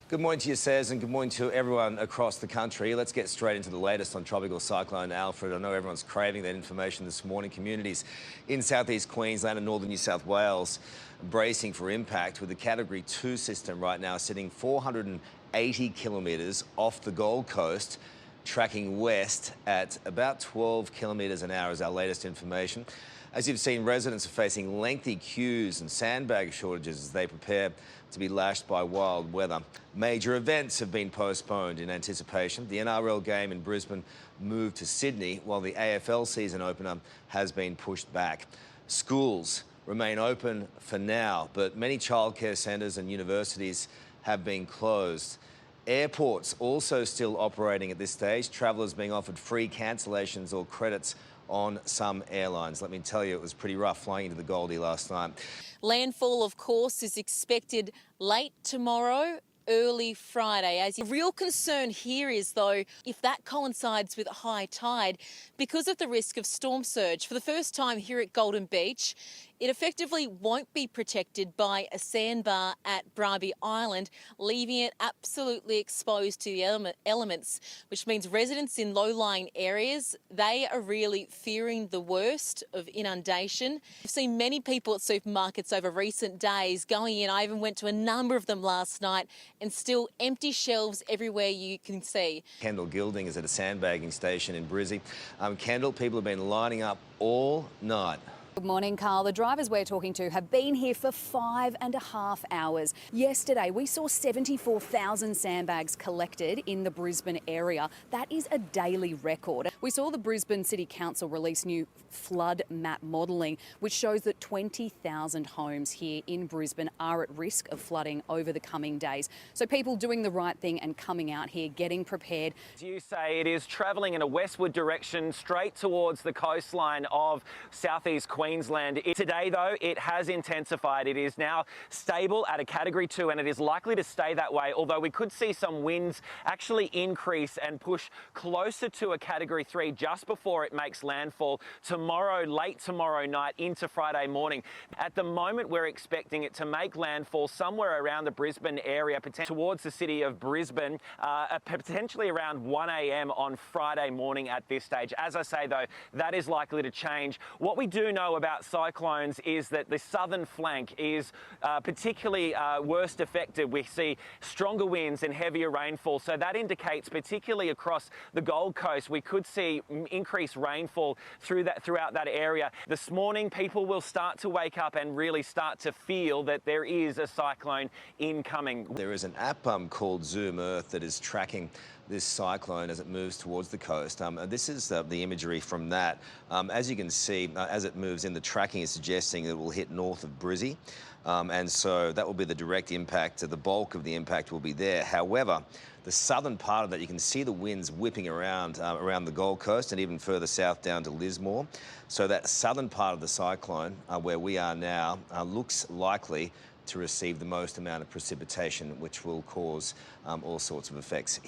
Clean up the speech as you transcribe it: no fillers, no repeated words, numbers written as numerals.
Good morning to you, Sez, and good morning to everyone across the country. Let's get straight into the latest on Tropical Cyclone Alfred. I know everyone's craving that information this morning. Communities in southeast Queensland and northern New South Wales bracing for impact, with the Category 2 system right now sitting 480 kilometres off the Gold Coast, tracking west at about 12 kilometres an hour is our latest information. As you've seen, residents are facing lengthy queues and sandbag shortages as they prepare to be lashed by wild weather. Major events have been postponed in anticipation. The NRL game in Brisbane moved to Sydney, while the AFL season opener has been pushed back. Schools remain open for now, but many childcare centres and universities have been closed. Airports also still operating at this stage, travellers being offered free cancellations or credits on some airlines. Let me tell you, it was pretty rough flying into the Goldie last night. Landfall, of course, is expected late tomorrow, early Friday. As the real concern here is, though, if that coincides with high tide, because of the risk of storm surge. For the first time here at Golden Beach, it effectively won't be protected by a sandbar at Bribie Island, leaving it absolutely exposed to the elements, which means residents in low-lying areas, they are really fearing the worst of inundation. I've seen many people at supermarkets over recent days going in. I even went to a number of them last night, and still empty shelves everywhere you can see. Kendall Gilding is at a sandbagging station in Brizzy. Kendall, people have been lining up all night. Good morning, Carl. The drivers we're talking to have been here for 5.5 hours. Yesterday, we saw 74,000 sandbags collected in the Brisbane area. That is a daily record. We saw the Brisbane City Council release new flood map modelling, which shows that 20,000 homes here in Brisbane are at risk of flooding over the coming days. So people doing the right thing and coming out here, getting prepared. As you say, it is travelling in a westward direction straight towards the coastline of southeast Queensland. Today, though, it has intensified. It is now stable at a Category 2, and it is likely to stay that way, although we could see some winds actually increase and push closer to a Category 3 just before it makes landfall tomorrow, late tomorrow night into Friday morning. At the moment, we're expecting it to make landfall somewhere around the Brisbane area, towards the city of Brisbane, potentially around 1 a.m. on Friday morning at this stage. As I say, though, that is likely to change. What we do know about cyclones is that the southern flank is particularly worst affected. We see stronger winds and heavier rainfall, so that indicates, particularly across the Gold Coast, we could see increased rainfall throughout that area. This morning, people will start to wake up and really start to feel that there is a cyclone incoming. There is an app called Zoom Earth that is tracking this cyclone as it moves towards the coast. This is the imagery from that. As you can see, as it moves in, the tracking is suggesting that it will hit north of Brizzy. And so that will be the direct impact. The bulk of the impact will be there. However, the southern part of that, you can see the winds whipping around the Gold Coast and even further south down to Lismore. So that southern part of the cyclone, where we are now, looks likely to receive the most amount of precipitation, which will cause all sorts of effects.